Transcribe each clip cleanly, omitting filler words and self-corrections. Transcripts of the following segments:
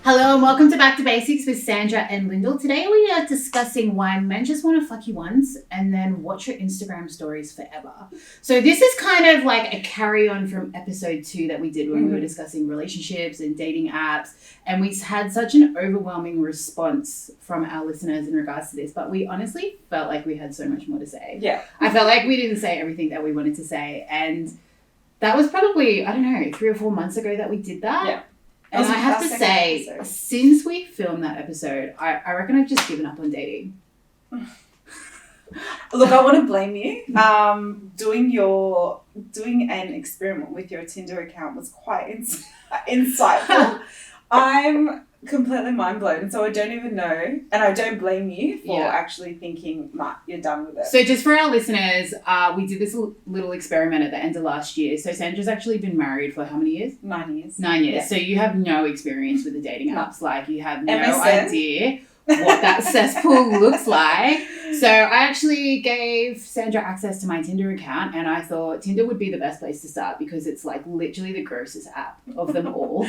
Hello and welcome to Back to Basics with Sandra and Lyndall. Today we are discussing why men just want to fuck you once and then watch your Instagram stories forever. So this is kind of like a carry on from episode 2 that we did when we were discussing relationships and dating apps, and we had such an overwhelming response from our listeners in regards to this, but we honestly felt like we had so much more to say. Yeah. I felt like we didn't say everything that we wanted to say, and that was probably, 3 or 4 months ago that we did that. Yeah. And I have to say, since we filmed that episode, I reckon I've just given up on dating. Look, I want to blame you. Doing an experiment with your Tinder account was quite insightful. I'm completely mind blown, so I don't even know, and I don't blame you for actually thinking, nah, you're done with it. So just for our listeners, we did this little experiment at the end of last year. So Sandra's actually been married for how many years? 9 years. 9 years. Yeah. So you have no experience with the dating apps. Like you have no MSN. idea what that cesspool looks like. So I actually gave Sandra access to my Tinder account, and I thought Tinder would be the best place to start because it's like literally the grossest app of them all.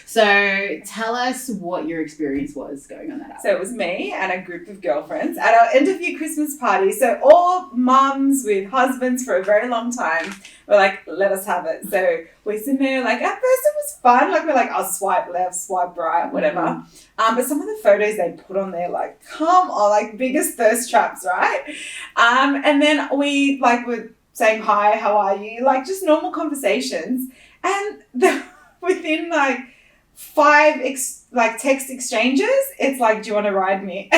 So tell us what your experience was going on that app. So it was me and a group of girlfriends at our end of year Christmas party. So all mums with husbands for a very long time were like, let us have it. So we're sitting there like, at first it was fun. Like we're like, I'll swipe left, swipe right, whatever. But some of the photos they put on there, like, come on, like biggest thirst traps, right? And then we like were saying hi, how are you? Like just normal conversations. And within like 5 text exchanges, it's like, do you want to ride me?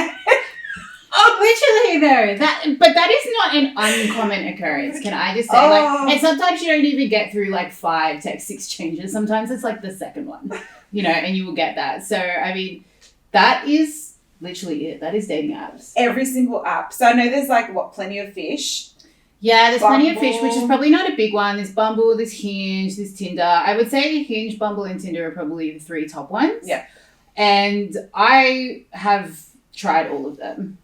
Oh, literally though, but that is not an uncommon occurrence. Can I just say, and sometimes you don't even get through like 5 text exchanges. Sometimes it's like the second one, and you will get that. So I mean, that is literally it. That is dating apps. Every single app. So I know there's like plenty of fish. Yeah, there's Bumble. plenty of fish, which is probably not a big one. There's Bumble, there's Hinge, there's Tinder. I would say Hinge, Bumble, and Tinder are probably the 3 top ones. Yeah. And I have tried all of them.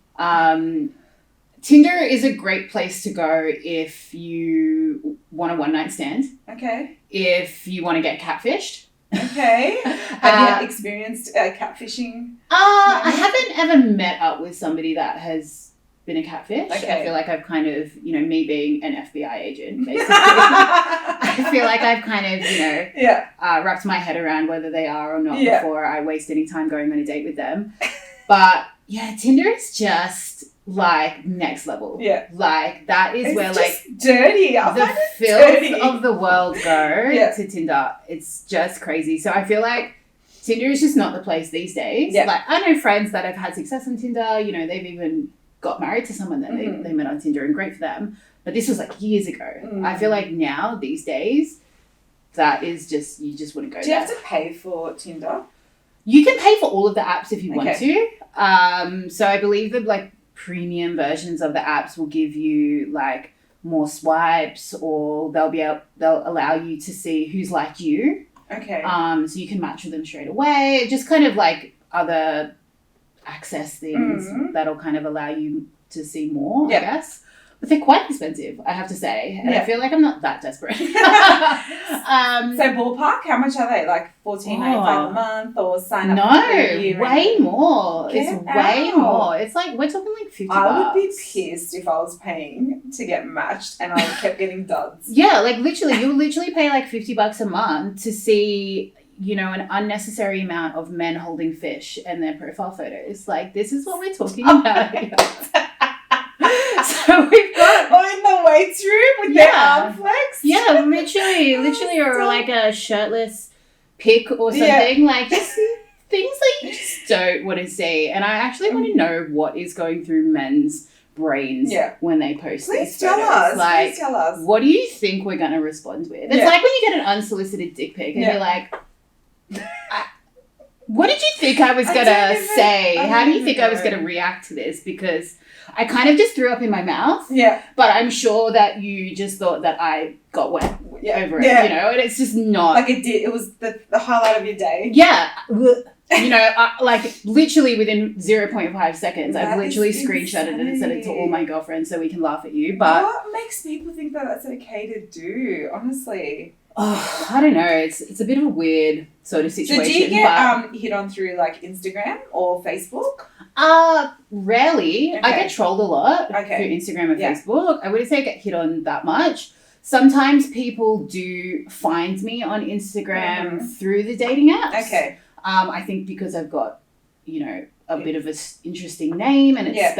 Tinder is a great place to go if you want a one-night stand. Okay. If you want to get catfished. Okay. Have you experienced catfishing? I haven't ever met up with somebody that has been a catfish. Okay. I feel like I've kind of, me being an FBI agent, basically. I feel like I've kind of, wrapped my head around whether they are or not before I waste any time going on a date with them. But yeah, Tinder is just like next level. Yeah. Like that is where like dirty. the filth of the world go to Tinder. It's just crazy. So I feel like Tinder is just not the place these days. Yeah. Like I know friends that have had success on Tinder, they've even got married to someone that they met on Tinder, and great for them. But this was like years ago. I feel like now, these days, that is just, you just wouldn't go there. Do you have to pay for Tinder? You can pay for all of the apps if you want to. So I believe that like premium versions of the apps will give you like more swipes, or they'll allow you to see who's like you. Okay. So you can match with them straight away. Just kind of like other access things that'll kind of allow you to see more, I guess. But they're quite expensive, I have to say. And I feel like I'm not that desperate. So ballpark, how much are they? Like $14.95 a month, or sign up for a year? No, way more. Get It's way out. more. It's like, we're talking like $50. I would be pissed if I was paying to get matched and I kept getting duds. Yeah, like literally, you'll literally pay like $50 a month to see, an unnecessary amount of men holding fish in their profile photos. Like, this is what we're talking about here. So we've got... Or in the weights room with their arm flex. Yeah, literally, or like a shirtless pic or something. Like, just things that you just don't want to see. And I actually want to know what is going through men's brains when they post these photos. Please tell us. What do you think we're going to respond with? It's like when you get an unsolicited dick pic and you're like... what did you think I was going to say? How do you think I was going to react to this? Because I kind of just threw up in my mouth. Yeah. But I'm sure that you just thought that I got wet over it, and it's just not. Like it did. It was the highlight of your day. Yeah. Like literally within 0.5 seconds, I've literally screenshotted it and sent it to all my girlfriends so we can laugh at you. But what makes people think that that's okay to do, honestly? Oh, I don't know. It's a bit of a weird sort of situation. So do you get hit on through like Instagram or Facebook? Rarely. Okay. I get trolled a lot Okay. through Instagram and Facebook. I wouldn't say I get hit on that much. Sometimes people do find me on Instagram through the dating apps. Okay. I think because I've got, a bit of a interesting name and it's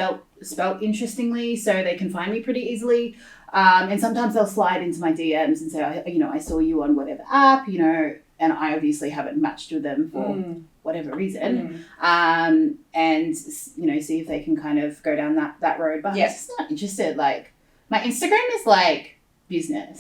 spelt interestingly, so they can find me pretty easily. And sometimes they'll slide into my DMs and say, I saw you on whatever app, and I obviously haven't matched with them for whatever reason. And, see if they can kind of go down that road. But I'm just not interested. Like, my Instagram is like business,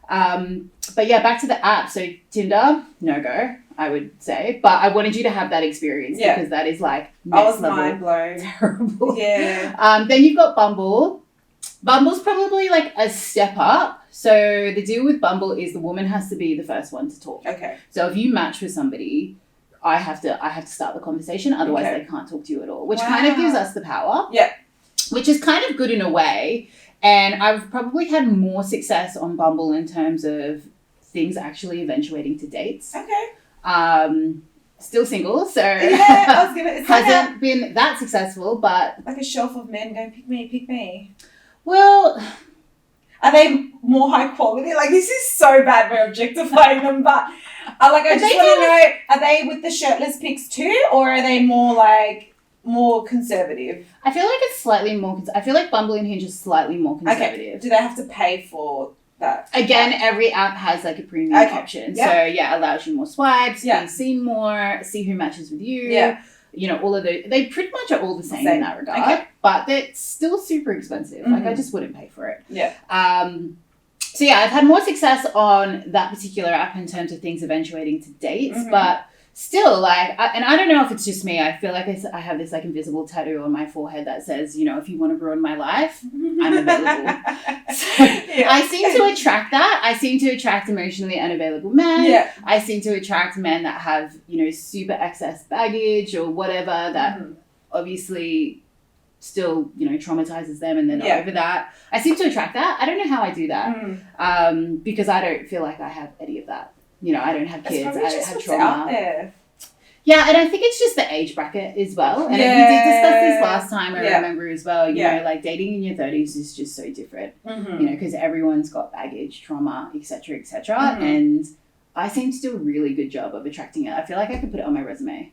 But yeah, back to the app. So Tinder, no go, I would say. But I wanted you to have that experience because that is like next level. Mind blown. Terrible. Yeah. Then you've got Bumble. Bumble's probably like a step up. So the deal with Bumble is the woman has to be the first one to talk. Okay. So if you match with somebody, I have to start the conversation. Otherwise they can't talk to you at all, which kind of gives us the power. Yeah. Which is kind of good in a way. And I've probably had more success on Bumble in terms of things actually eventuating to dates. Okay. Still single, so hasn't been that successful, but like a shelf of men going, pick me. Well, are they more high quality? Like, this is so bad we're objectifying them, but I just want to know, are they with the shirtless pics too, or are they more conservative? I feel like it's slightly more. I feel like Bumble and Hinge is slightly more conservative. Okay. Do they have to pay for that? Again, every app has like a premium option. Yep. So allows you more swipes, be seen more, see who matches with you. Yeah. All of those. They pretty much are all the same in that regard. Okay. But they're still super expensive. Like, I just wouldn't pay for it. Yeah. So I've had more success on that particular app in terms of things eventuating to dates, but still, I don't know if it's just me. I feel like I have this like invisible tattoo on my forehead that says, if you want to ruin my life, I'm available. So I seem to attract that. I seem to attract emotionally unavailable men. Yeah. I seem to attract men that have, super excess baggage or whatever that obviously still, traumatizes them and they're not over that. I seem to attract that. I don't know how I do that because I don't feel like I have any of that. I don't have kids. I don't have trauma. Out there. Yeah, and I think it's just the age bracket as well. And we did discuss this last time, I remember as well. You know, like dating in your 30s is just so different. Because everyone's got baggage, trauma, etc., etc. And I seem to do a really good job of attracting it. I feel like I could put it on my resume.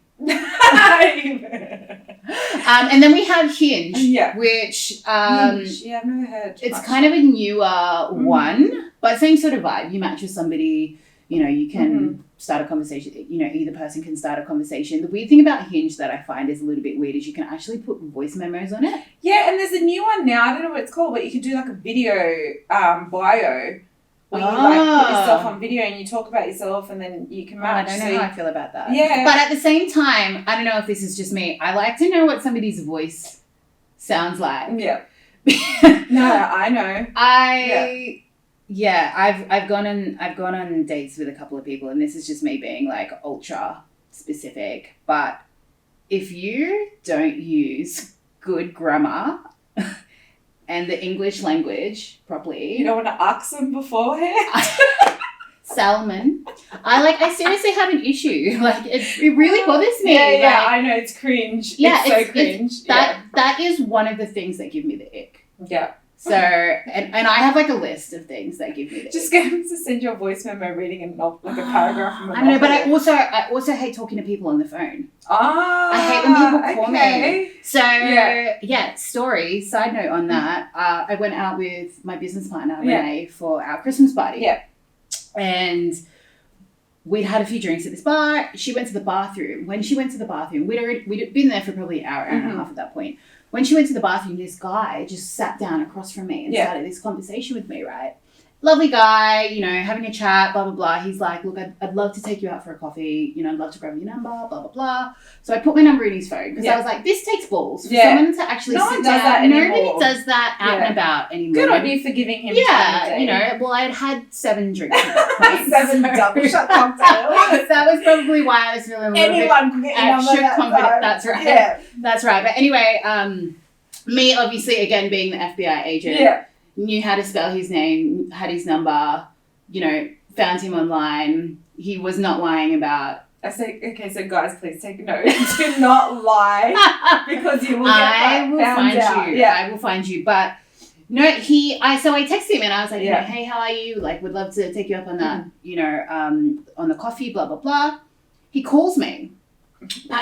And then we have Hinge, which Hinge. I've never heard. It's kind of a newer one, but same sort of vibe. You match with somebody, you can start a conversation. Either person can start a conversation. The weird thing about Hinge that I find is a little bit weird is you can actually put voice memos on it. Yeah, and there's a new one now. I don't know what it's called, but you can do like a video bio. Where you put yourself on video and you talk about yourself and then you can match. I don't know how I feel about that. Yeah. But at the same time, I don't know if this is just me. I like to know what somebody's voice sounds like. Yeah. No, I know. I've gone on dates with a couple of people and this is just me being like ultra specific. But if you don't use good grammar and the English language properly. You don't want to ask them beforehand? Salmon. I seriously have an issue. Like, it really bothers me. Yeah, I know. It's cringe. Yeah, it's so cringe. That is one of the things that give me the ick. Yeah. So, and I have like a list of things that give me the Just ick. get them to send you a voice memo reading a paragraph from a I know, but I also hate talking to people on the phone. I hate when people call me. So, side note on that, I went out with my business partner, Renee, for our Christmas party. Yeah. And we'd had a few drinks at this bar. She went to the bathroom. When she went to the bathroom, we'd been there for probably an hour and a half at that point. When she went to the bathroom, this guy just sat down across from me and started this conversation with me, right? Lovely guy, having a chat, blah, blah, blah. He's like, look, I'd love to take you out for a coffee. I'd love to grab your number, blah, blah, blah. So I put my number in his phone because I was like, this takes balls for someone to actually sit down. Nobody does that out and about anymore. Good on you for giving him time. Well, I'd had 7 drinks at that point. 7 double shot cocktails. That was probably why I was feeling a little bit extra confident. That's right. Yeah. That's right. But anyway, me obviously, again, being the FBI agent, knew how to spell his name, had his number, found him online. He was not lying about. I say, okay, so guys, please take note. Do not lie because you will get I will found find out. you. Yeah. I will find you. But no, I texted him and I was like, hey, how are you? Like, would love to take you up on that, on the coffee, blah, blah, blah. He calls me.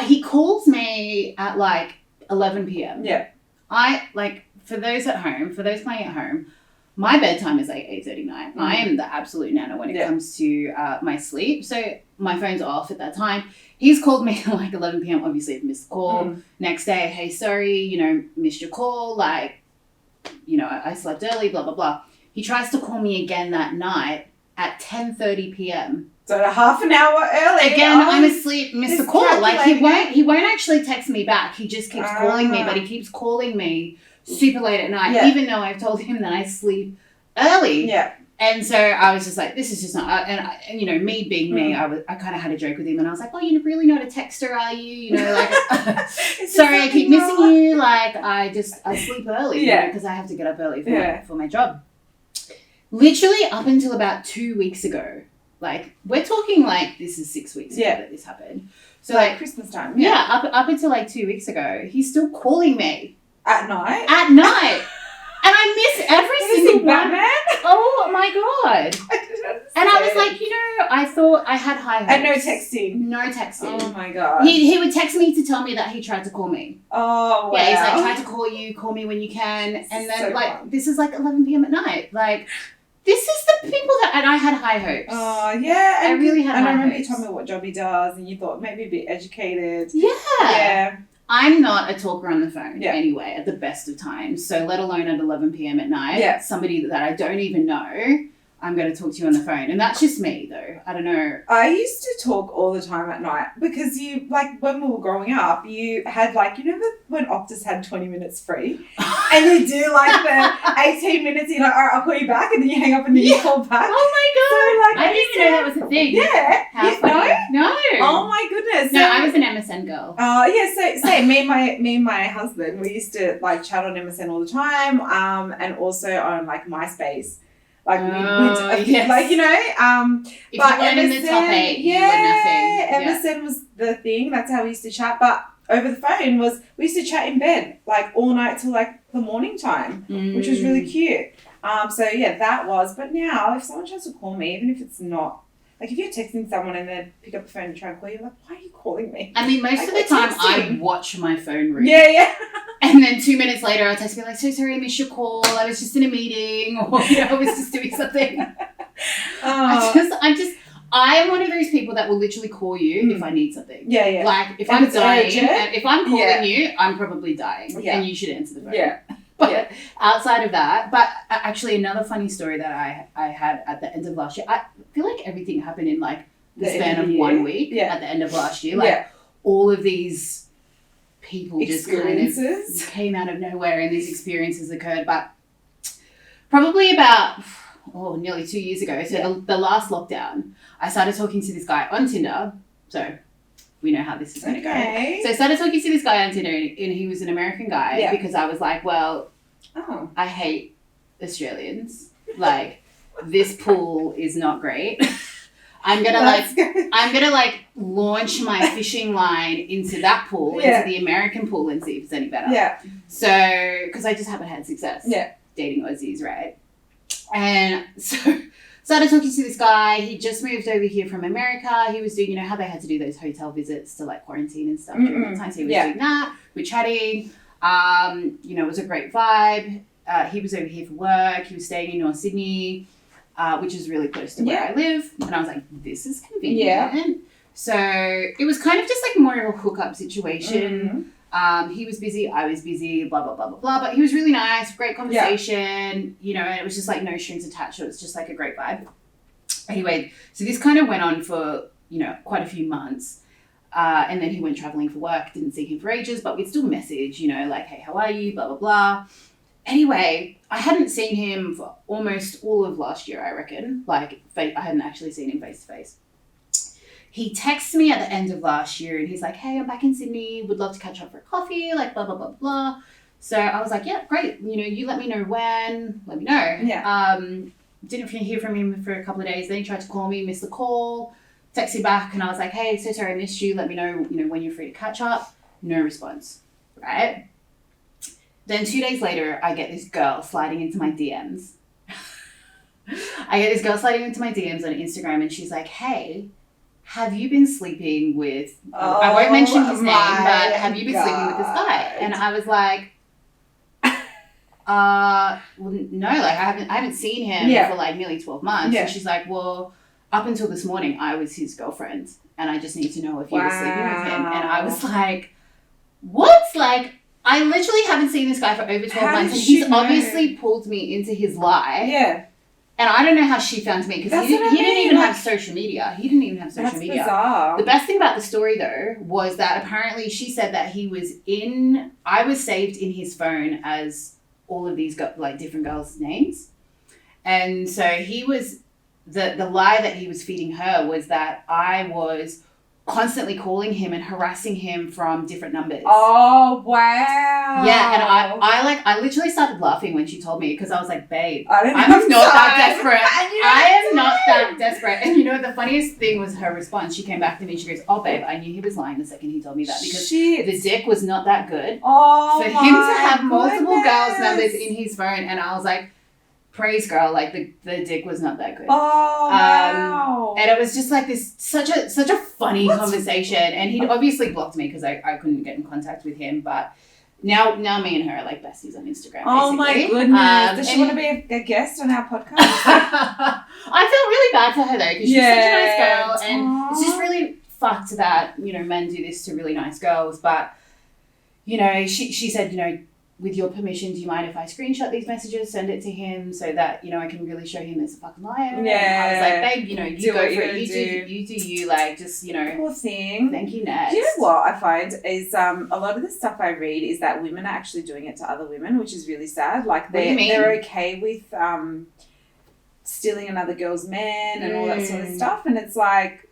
He calls me at like 11 p.m. Yeah. For those playing at home, my bedtime is like 8:39. I am the absolute nana when it comes to my sleep. So my phone's off at that time. He's called me at like 11 p.m. Obviously, I've missed the call. Next day, hey, sorry, missed your call. Like, I slept early, blah, blah, blah. He tries to call me again that night at 10:30 p.m. So half an hour early. Again, I'm asleep, missed the call. Like he won't actually text me back. He just keeps calling me, but he keeps calling me super late at night, even though I've told him that I sleep early. Yeah. And so I was just like, this is just not, me being me, I kind of had a joke with him and I was like, oh, you're really not a texter, are you? Sorry, I keep missing you. Like, I sleep early, because I have to get up early for my job. Literally up until about 2 weeks ago, like, we're talking like this is 6 weeks ago that this happened. So like Christmas time. Yeah, up until like 2 weeks ago, he's still calling me. At night? At night. And I miss every single one. Batman? Oh my God. And I was like, I thought I had high hopes. And no texting? No texting. Oh my God. He would text me to tell me that he tried to call me. Oh, wow. Yeah, he's like, tried to call you, call me when you can. And then this is like 11 p.m. at night. Like, this is the people and I had high hopes. Oh, yeah. I really had high hopes. And I remember you told me what job he does and you thought maybe a bit educated. Yeah. Yeah. I'm not a talker on the phone anyway, at the best of times. So let alone at 11 p.m. at night, somebody that I don't even know, I'm going to talk to you on the phone. And that's just me, though. I don't know. I used to talk all the time at night because you, like, when we were growing up, you had, like, when Optus had 20 minutes free and you do, like, the 18 minutes, you're like, all right, I'll call you back, and then you hang up and then you call back. Oh, my God. So, like, I didn't even know that was a thing. Yeah. How funny. No. Oh, my goodness. No, I was an MSN girl. Oh, yeah. So, me and my husband, we used to, like, chat on MSN all the time, and also on, like, MySpace. Like, if you weren't in the top 8, you were nothing. MSN was the thing. That's how we used to chat. But over the phone we used to chat in bed, like, all night till, like, the morning time, which was really cute. That was. But now, if someone tries to call me, even if it's not, like, if you're texting someone and then pick up the phone and try and call you, like, why are you calling me? I mean, most of the time, I watch my phone ring. Yeah. And then 2 minutes later, I'll text me like, so sorry I missed your call. I was just in a meeting, or I was just doing something. I am one of those people that will literally call you if I need something. Yeah. Like, if I'm dying, if I'm calling you, I'm probably dying. Yeah. And you should answer the phone. Yeah. But outside of that, actually another funny story that I had at the end of last year, I feel like everything happened in like the span of 1 week at the end of last year. Like all of these people just kind of came out of nowhere and these experiences occurred. But probably about nearly 2 years ago, so the last lockdown, I started talking to this guy on Tinder. So we know how this is going to go. So I started talking to this guy on Tinder, and he was an American guy because I was like, well, I hate Australians. Like, this pool is not great. I'm gonna launch my fishing line into that pool, into the American pool, and see if it's any better. Yeah. So, because I just haven't had success dating Aussies, right? And so started talking to this guy. He just moved over here from America. He was doing, how they had to do those hotel visits to like quarantine and stuff during that time. So he was doing that. We're chatting. It was a great vibe. He was over here for work. He was staying in North Sydney, which is really close to where I live. And I was like, this is convenient. Yeah. So it was kind of just like more of a hookup situation. He was busy, I was busy, blah, blah, blah, blah, blah. But he was really nice, great conversation, and it was just like no strings attached. It was just like a great vibe. Anyway, so this kind of went on for, quite a few months. And then he went traveling for work, didn't see him for ages, but we'd still message, like, hey, how are you, blah, blah, blah. Anyway, I hadn't seen him for almost all of last year, I reckon. Like, I hadn't actually seen him face to face. He texts me at the end of last year and he's like, hey, I'm back in Sydney, would love to catch up for coffee, like blah, blah, blah, blah. So I was like, yeah, great. You let me know when, let me know. didn't hear from him for a couple of days. Then he tried to call me, missed the call, texted back, and I was like, hey, so sorry I missed you. Let me know, when you're free to catch up. No response, right? Then 2 days later, I get this girl sliding into my DMs. I get this girl sliding into my DMs on Instagram, and she's like, hey, have you been sleeping with, I won't mention his name, but have you been sleeping with this guy? And I was like, well, no, like I haven't seen him for like nearly 12 months. And she's like, well, up until this morning, I was his girlfriend, and I just need to know if you were sleeping with him. And I was like, what? Like, I literally haven't seen this guy for over 12 months, and he's obviously pulled me into his lie. Yeah. And I don't know how she found me, because he didn't even have social media. He didn't even have social media. That's bizarre. The best thing about the story, though, was that apparently she said that I was saved in his phone as all of these different girls' names. And so he was, the lie that he was feeding her was that I was constantly calling him and harassing him from different numbers. Oh, wow. Yeah, and I literally started laughing when she told me, because I was like, babe, I'm not that desperate. I am not that desperate. And the funniest thing was her response. She came back to me and she goes, oh, babe, I knew he was lying the second he told me that, because the dick was not that good. Oh, for him to have multiple girls' numbers in his phone. And I was like, praise girl, like the dick was not that good. Oh, wow. And it was just like this, such a funny conversation. And he'd obviously blocked me because I couldn't get in contact with him. But now me and her are like besties on Instagram. Oh my goodness. Does she want to be a guest on our podcast? I felt really bad for her though, because she's such a nice girl. And it's just really fucked that, men do this to really nice girls. But, she said, with your permission, do you mind if I screenshot these messages, send it to him so that, I can really show him there's a fucking liar? Yeah. And I was like, babe, you go for it. You do you, like, just, Poor thing. Thank you, next. Do you know what I find is a lot of the stuff I read is that women are actually doing it to other women, which is really sad. Like, they're okay with stealing another girl's man and all that sort of stuff. And it's like,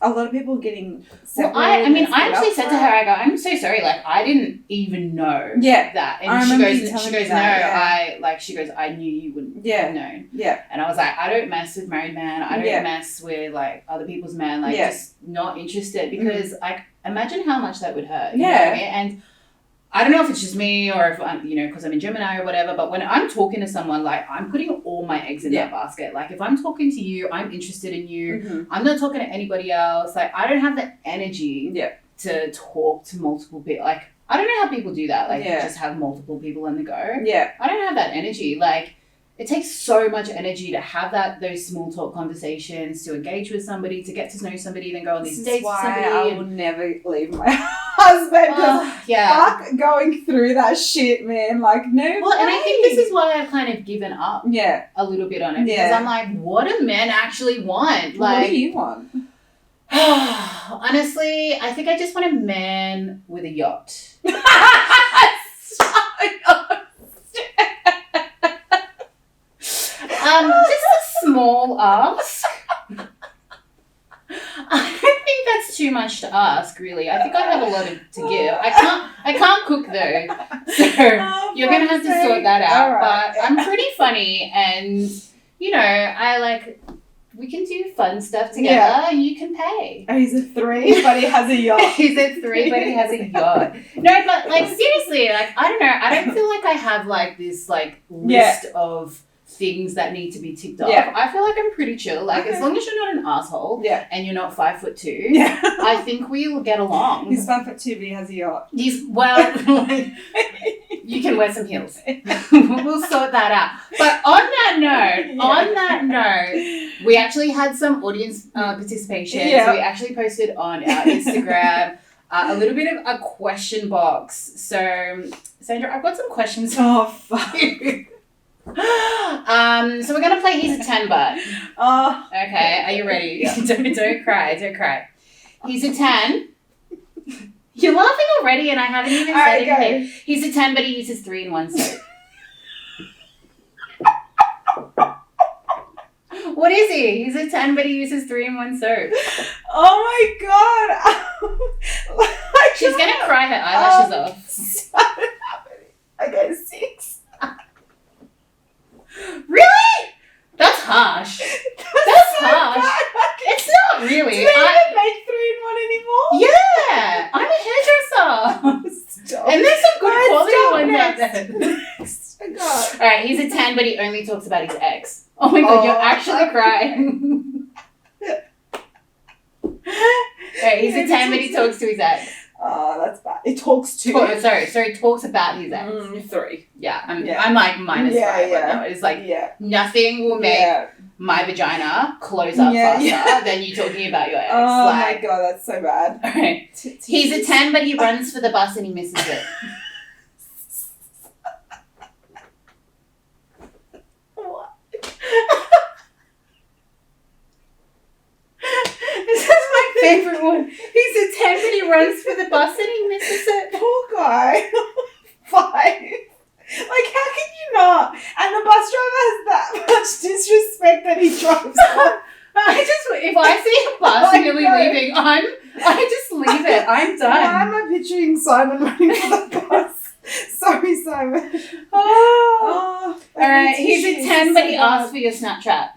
a lot of people getting separated. Well, I actually said to her, I go, I'm so sorry, like, I didn't even know that. And she goes, I knew you wouldn't have known. Yeah. And I was like, I don't mess with married men. I don't mess with, like, other people's men. Like, just not interested, because, like, imagine how much that would hurt. You know what I mean? And I don't know if it's just me or if I'm, because I'm in Gemini or whatever, but when I'm talking to someone, like, I'm putting all my eggs in that basket. Like, if I'm talking to you, I'm interested in you. Mm-hmm. I'm not talking to anybody else. Like, I don't have the energy to talk to multiple people. Like, I don't know how people do that. Like, just have multiple people on the go. Yeah. I don't have that energy. Like, it takes so much energy to have those small talk conversations, to engage with somebody, to get to know somebody, then go on these dates with somebody. I will never leave my husband, because fuck going through that shit, man. Like, no way. And I think this is why I've kind of given up a little bit on it, because I'm like, what do men actually want? Like, what do you want? Honestly, I think I just want a man with a yacht. Just a small ask. I don't think that's too much to ask, really. I think I have a lot to give. I can't cook though, so you're gonna have to sort that out. Right. But I'm pretty funny, and we can do fun stuff together, and you can pay. Oh, he's a 3, but he has a yacht. He's a 3, but he has a yacht. No, but like seriously, like I don't know. I don't feel like I have like this like list of things that need to be ticked off. I feel like I'm pretty chill. Like, as long as you're not an asshole and you're not 5'2", I think we'll get along. He's 5'2", but he has a yacht. You can wear some heels. We'll sort that out. But on that note, we actually had some audience participation. So we actually posted on our Instagram a little bit of a question box. So, Sandra, I've got some questions. Oh, fuck. So we're gonna play He's a 10 Butt. Oh. Okay, are you ready? Don't cry. He's a 10. You're laughing already, and I haven't even said anything. He's a 10, but he uses 3-in-1 soap. What is he? He's a 10, but he uses 3-in-1 soap. Oh my god! She's gonna cry her eyelashes off. So happening. I got 6. Really? That's high. right, he's a 10, but he only talks about his ex. Oh my god, you're actually crying. Right, he's a 10, but he talks to his ex. Oh, that's bad. It talks to. Sorry, he talks about his ex. 3. Yeah, I'm like minus 5 right now. It's like nothing will make my vagina close up faster than you talking about your ex. Oh my god, that's so bad. Alright. He's a 10, but he runs for the bus and he misses it. What? This is my favourite one. He's a 10, but he runs for the bus and he misses it. Poor guy. 5. Like, how can you not? And the bus driver has that much disrespect that he drives off. If I see a bus nearly leaving, I just leave it. I'm done. Why am I picturing Simon running for the bus? Sorry, Simon. Oh. Alright, he's a 10, but he asks for your Snapchat.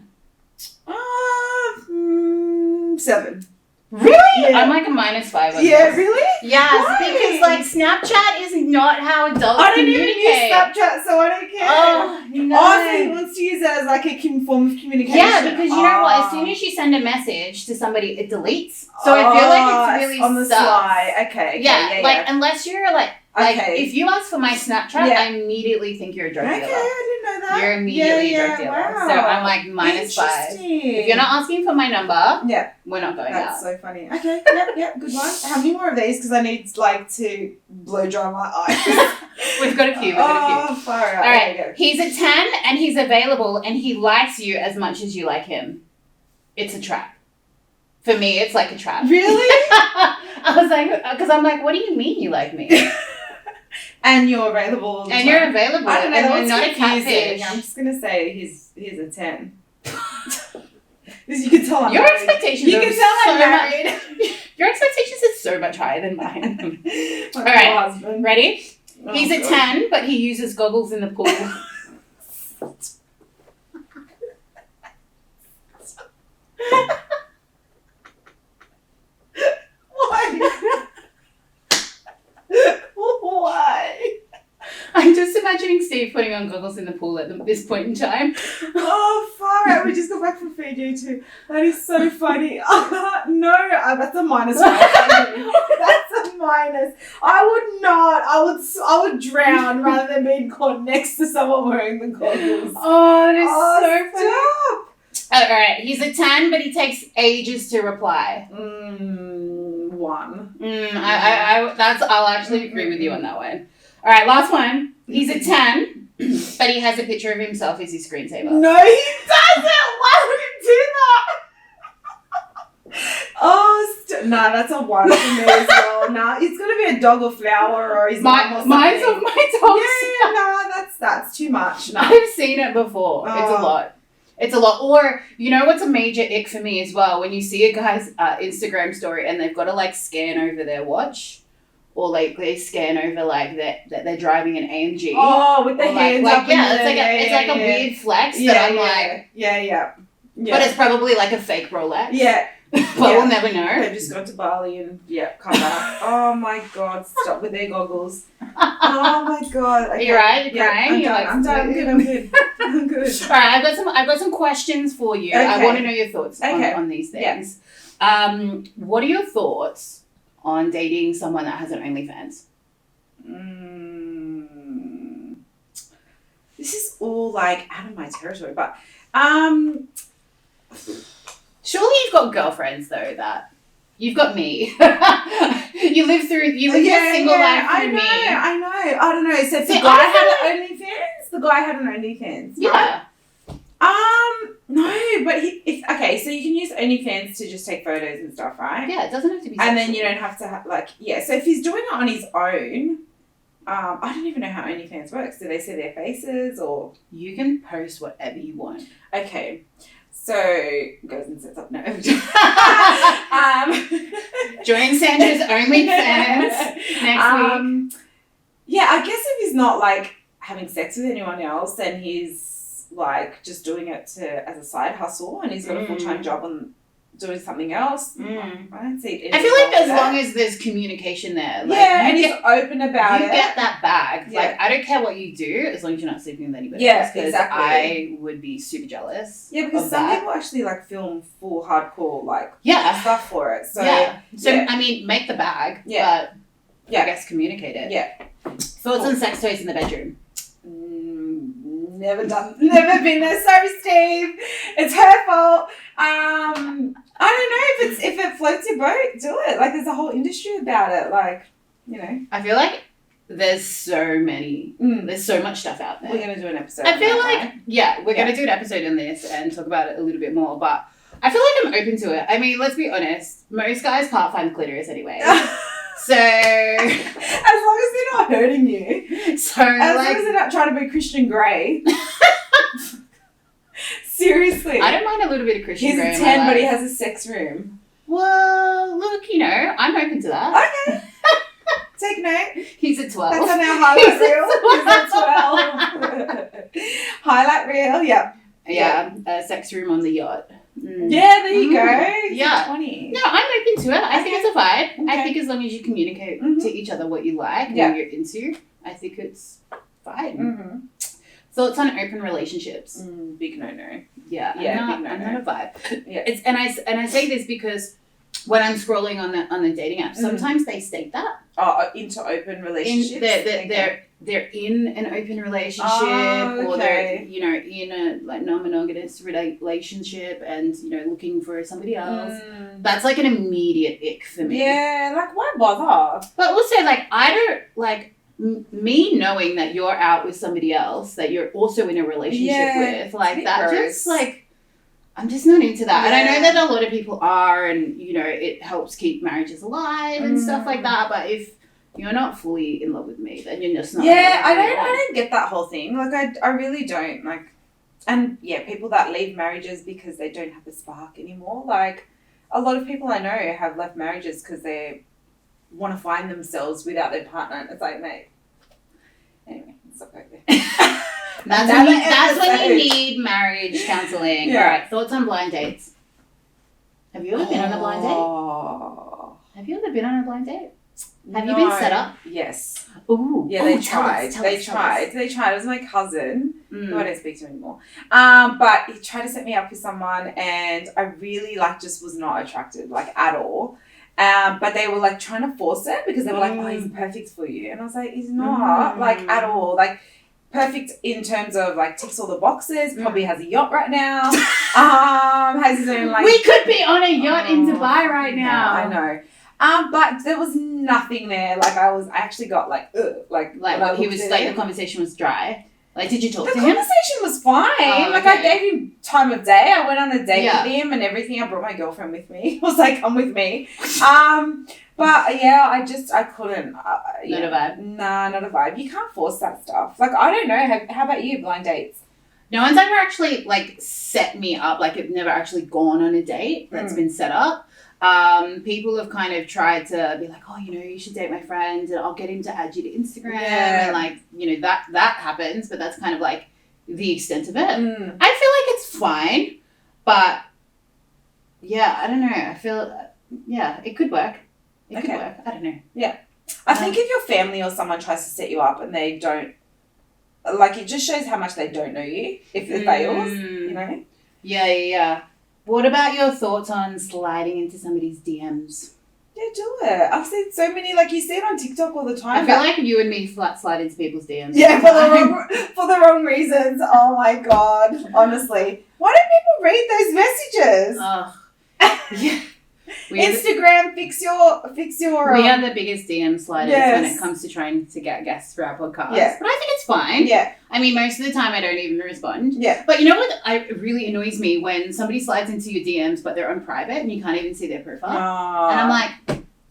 7. Really? Yeah. I'm like a minus 5 on Yeah, this. really? Yes, Why? because like Snapchat is not how adults I don't communicate. even use Snapchat, so I don't care. Oh, no. Oh, so he wants to use it as like a form of communication. Yeah, because you know what? As soon as you send a message to somebody, it deletes. So I feel like it's really on the sus. sly. Okay. Yeah, like unless you're like Okay. if you ask for my Snapchat, I immediately think you're a drug Okay, dealer. I didn't know that. You're immediately a drug dealer. Wow. So I'm like minus 5. If you're not asking for my number, we're not going out. That's so funny. Okay, yep, good one. How many more of these? Because I need like to blow dry my eyes. We've got a few. Oh, far out. All right. He's a 10 and he's available and he likes you as much as you like him. It's a trap. For me, it's like a trap. Really? I was like, because I'm like, what do you mean you like me? And you're available all the time. You're available. I don't know. And That's you're not a catfish. I'm just going to say he's a 10. You can tell I'm Your married. expectations You are can tell I'm married. Your expectations are so much higher than mine. My All right. husband. Ready? Oh, He's a God. 10, but he uses goggles in the pool. Why? Why? I'm just imagining Steve putting on goggles in the pool at this point in time. Oh, far out. We just got back from Fiji too. That is so funny. No, that's a minus 5. That's a minus. I would not. I would drown rather than being caught next to someone wearing the goggles. Oh, that is so funny. Stop. All right, he's a 10, but he takes ages to reply. 1. I'll actually agree with you on that one. All right, last one. He's a 10, but he has a picture of himself as his screensaver. No, he doesn't. Why would he do that? No, that's a 1 for me as well. Nah, it's gonna be a dog or flower or his mum or something. Mine's on my dog. Yeah, no, that's too much. No. I've seen it before. It's a lot. It's a lot. Or, you know what's a major ick for me as well? When you see a guy's Instagram story and they've got to like scan over their watch, or like they scan over like that they're driving an AMG. Oh, with the hands up. It's like a weird flex that I'm like. Yeah. But it's probably like a fake Rolex. Yeah. But we'll never know. They've just gone to Bali and come back. Oh my god, stop with their goggles. Oh my god. Okay. Are you right? You're crying? I'm done. I'm good. I'm good. All right, I've got some questions for you. Okay. I want to know your thoughts on these things. Yeah. What are your thoughts on dating someone that has an OnlyFans? This is all like out of my territory, but surely you've got girlfriends though that you've got me. you live your single life through me. I know. I don't know. So the guy had an OnlyFans. Yeah. Right? No, but okay. So you can use OnlyFans to just take photos and stuff, right? Yeah, it doesn't have to be. And then you don't have to So if he's doing it on his own, I don't even know how OnlyFans works. Do they see their faces or? You can post whatever you want. Okay. So goes and sets up no. Join Sandra's OnlyFans next week. Yeah, I guess if he's not like having sex with anyone else and he's like just doing it as a side hustle and he's got a full-time job on doing something else. I don't see it. I feel like as long as there's communication there, like, and he's open about it. You get that bag. Yeah. Like, I don't care what you do as long as you're not sleeping with anybody Yeah, else. Because exactly. I would be super jealous. Yeah, because of some that. people actually like film full hardcore like Yeah. stuff for it. So yeah. I mean, make the bag. Yeah. But I guess communicate it. Yeah. Thoughts on sex toys in the bedroom? Never been there. Sorry, Steve. It's her fault. I don't know if it floats your boat, do it. Like there's a whole industry about it. Like, you know. I feel like there's so many. There's so much stuff out there. We're gonna do an episode. I feel that, like right? we're gonna do an episode on this and talk about it a little bit more. But I feel like I'm open to it. I mean, let's be honest. Most guys can't find the clitoris anyway. So as long as they're not hurting you. So as long as they're not trying to be Christian Grey. Seriously. I don't mind a little bit of Christian Grey. He's a 10, but he has a sex room. Well, look, I'm open to that. Okay. Take note. He's a 12. That's on our highlight reel. He's a 12. Highlight reel, Yeah, a sex room on the yacht. Yeah, there you go. Yeah. 20. No, I'm open to it. I think it's a vibe. Okay. I think as long as you communicate to each other what you like and what you're into, I think it's fine. Thoughts on open relationships? Big no-no. Yeah, I'm not a vibe. Yeah. It's and I say this because when I'm scrolling on the dating apps, sometimes they state that. Oh, into open relationships. They're in an open relationship, or they're in a like non-monogamous relationship, and looking for somebody else. That's like an immediate ick for me. Yeah, like why bother? But also like I don't like me knowing that you're out with somebody else that you're also in a relationship with, like that gross. Just like. I'm just not into that. Yeah. And I know that a lot of people are, and, it helps keep marriages alive and stuff like that. But if you're not fully in love with me, then you're just not. Yeah, I don't get that whole thing. Like, I really don't. Like, and yeah, people that leave marriages because they don't have the spark anymore. Like, a lot of people I know have left marriages because they want to find themselves without their partner. And it's like, mate. Anyway, let's not go there. That's when you need marriage counselling. Yeah. All right, thoughts on blind dates? Have you ever been on a blind date? Have you ever been on a blind date? Have you been set up? Yes. Ooh. Yeah, they tried. They tried. It was my cousin, who I don't speak to anymore. But he tried to set me up with someone, and I really just was not attracted at all. But they were trying to force it because they were like, "Oh, he's perfect for you," and I was like, "He's not at all." Perfect in terms of ticks all the boxes. Probably has a yacht right now. Has his own We could be on a yacht in Dubai right now. I know. But there was nothing there. I actually got the conversation was dry. Did you talk to him? The conversation was fine. I gave him time of day. I went on a date with him and everything. I brought my girlfriend with me. I was like, come with me. But yeah, I couldn't. Not a vibe? Nah, not a vibe. You can't force that stuff. I don't know. How about you, blind dates? No one's ever actually set me up. I've never actually gone on a date that's been set up. People have kind of tried to be like, oh, you should date my friend and I'll get him to add you to Instagram. Yeah. And that happens, but that's kind of the extent of it. I feel like it's fine, but yeah, I don't know. I feel, it could work. It could work. I don't know. Yeah. I think if your family or someone tries to set you up and they don't, it just shows how much they don't know you if it fails, Yeah. What about your thoughts on sliding into somebody's DMs? Yeah, do it. I've seen so many, you see it on TikTok all the time. I feel like you and me slide into people's DMs. Yeah, for the wrong reasons. Oh my God. Honestly. Why don't people read those messages? Yeah. Instagram, fix your. We are the biggest DM sliders when it comes to trying to get guests for our podcast. Yeah. But I think it's fine. Yeah. I mean, most of the time I don't even respond. Yeah. But you know what? It really annoys me when somebody slides into your DMs, but they're on private and you can't even see their profile. And I'm like,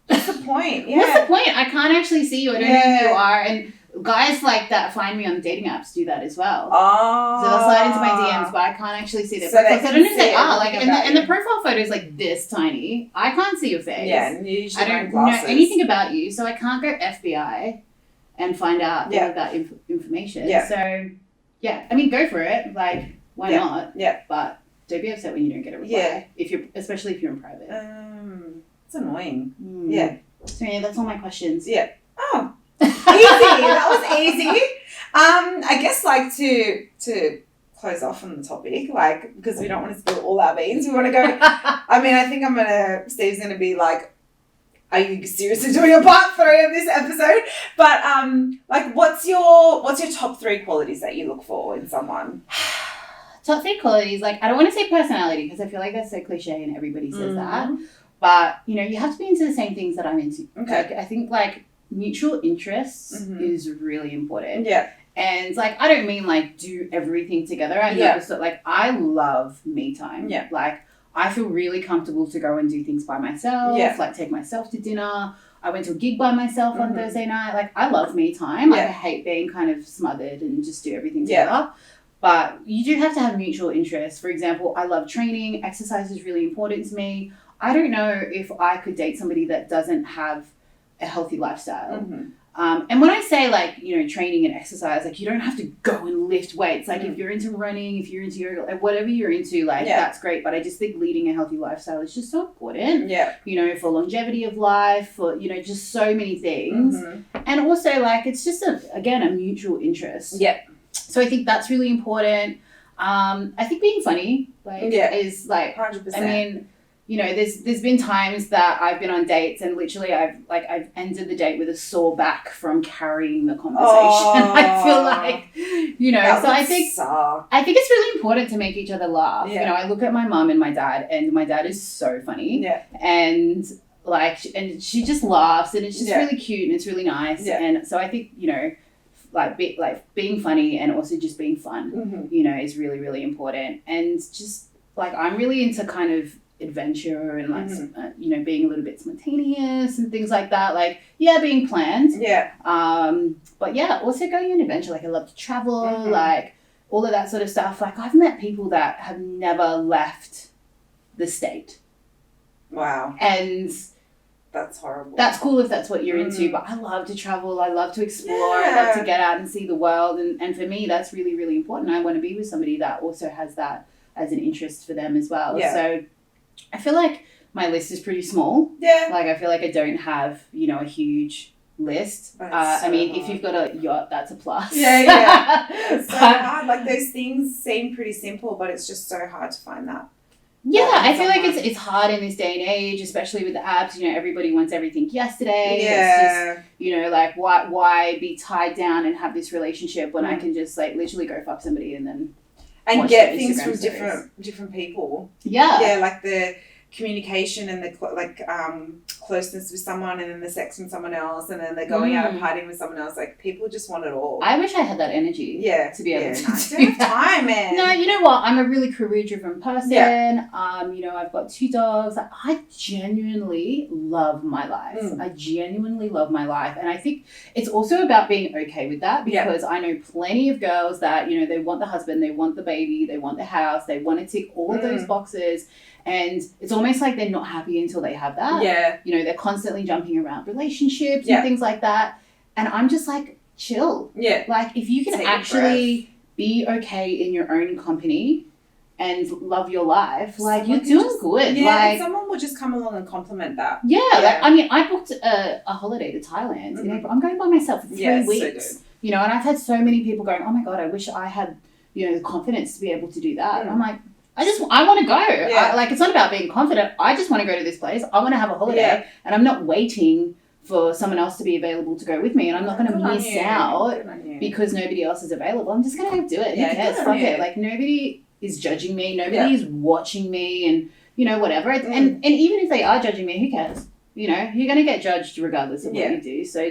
what's the point? Yeah. What's the point? I can't actually see you. I don't know who you are. And guys that find me on dating apps do that as well. So they'll slide into my DMs, but I can't actually see their profile. So I don't know who they are. And the profile photo is this tiny. I can't see your face. Yeah, and you usually I don't know anything about you, so I can't go FBI and find out all of that information. Yeah. So, yeah, I mean, go for it. Why not? Yeah. But don't be upset when you don't get a reply. Yeah. Especially if you're in private. It's annoying. Yeah. So yeah, that's all my questions. Yeah. Oh, easy. That was easy. I guess like to close off on the topic, like, because we don't want to spill all our beans. We want to go. I mean, I think Steve's gonna be like, are you seriously doing a part 3 of this episode? But like, what's your top 3 qualities that you look for in someone? Top 3 qualities, like, I don't want to say personality because I feel like that's so cliche and everybody says that. But, you know, you have to be into the same things that I'm into. Okay. Like, I think, like, mutual interests is really important. Yeah. And, like, I don't mean, like, do everything together. I know, so, like, I love me time. Yeah. Like, I feel really comfortable to go and do things by myself. Yeah. Like, take myself to dinner. I went to a gig by myself on Thursday night. Like, I love me time. Like, I hate being kind of smothered and just do everything together. But you do have to have mutual interests. For example, I love training. Exercise is really important to me. I don't know if I could date somebody that doesn't have a healthy lifestyle. And when I say, like, you know, training and exercise, like, you don't have to go and lift weights. Like, if you're into running, if you're into yoga, like, whatever you're into, like, that's great. But I just think leading a healthy lifestyle is just so important. Yeah. You know, for longevity of life, for, you know, just so many things. And also, like, it's just, a mutual interest. Yeah. So I think that's really important. I think being funny, like, is, like, 100%. I mean, you know, there's been times that I've been on dates and literally I've ended the date with a sore back from carrying the conversation. I feel like, you know, so I think it's really important to make each other laugh. You know, I look at my mum and my dad is so funny. Yeah. And like, and she just laughs and it's just really cute and it's really nice. Yeah. And so I think, you know, like being funny and also just being fun, you know, is really, really important. And just like, I'm really into kind of adventure and like you know, being a little bit spontaneous and things like that, like being planned, but also going on adventure. Like, I love to travel, like all of that sort of stuff. Like, I've met people that have never left the state. Wow. And that's horrible. That's cool if that's what you're into, but I love to travel, I love to explore, I love to get out and see the world, and for me that's really, really important. I want to be with somebody that also has that as an interest for them as well. So I feel like my list is pretty small. Yeah. Like, I feel like I don't have, you know, a huge list. I mean, if you've got a yacht, that's a plus. Yeah. It's so hard. Like, those things seem pretty simple, but it's just so hard to find that. Yeah, I feel like it's hard in this day and age, especially with the apps. You know, everybody wants everything yesterday. Yeah. It's just, you know, like, why be tied down and have this relationship when I can just, like, literally go fuck somebody and then and get things from different people. Yeah, like the communication and the closeness with someone, and then the sex with someone else, and then they're going out and partying with someone else. Like, people just want it all. I wish I had that energy. Yeah, to be able to do time, man. No, you know what? I'm a really career-driven person. Yeah. You know, I've got 2 dogs. Like, I genuinely love my life. I genuinely love my life, and I think it's also about being okay with that, because I know plenty of girls that, you know, they want the husband, they want the baby, they want the house, they want to tick all of those boxes. And it's almost like they're not happy until they have that. Yeah. You know, they're constantly jumping around relationships and things like that. And I'm just like, chill. Yeah. Like, if you can actually be okay in your own company and love your life, like, you're doing good. Yeah, like, and someone will just come along and compliment that. Yeah. Like, I mean, I booked a holiday to Thailand in April. I'm going by myself for 3 weeks. So you know, and I've had so many people going, oh my God, I wish I had, you know, the confidence to be able to do that. And I'm like, I want to go. Yeah. Like, it's not about being confident. I just want to go to this place. I want to have a holiday, and I'm not waiting for someone else to be available to go with me, and I'm not going to miss out because nobody else is available. I'm just going to do it. Who cares? Fuck it. Like, nobody is judging me. Nobody is watching me, and, you know, whatever. And even if they are judging me, who cares? You know, you're going to get judged regardless of what you do. So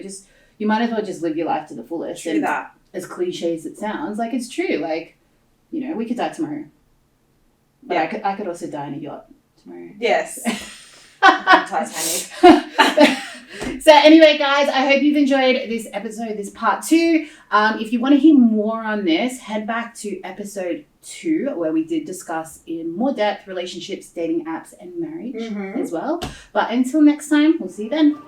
you might as well just live your life to the fullest. True that. As cliche as it sounds, like, it's true. Like, you know, we could die tomorrow. But I could also die in a yacht tomorrow. Yes. Titanic. So anyway, guys, I hope you've enjoyed this episode, this part 2. If you want to hear more on this, head back to episode 2, where we did discuss in more depth relationships, dating apps, and marriage as well. But until next time, we'll see you then.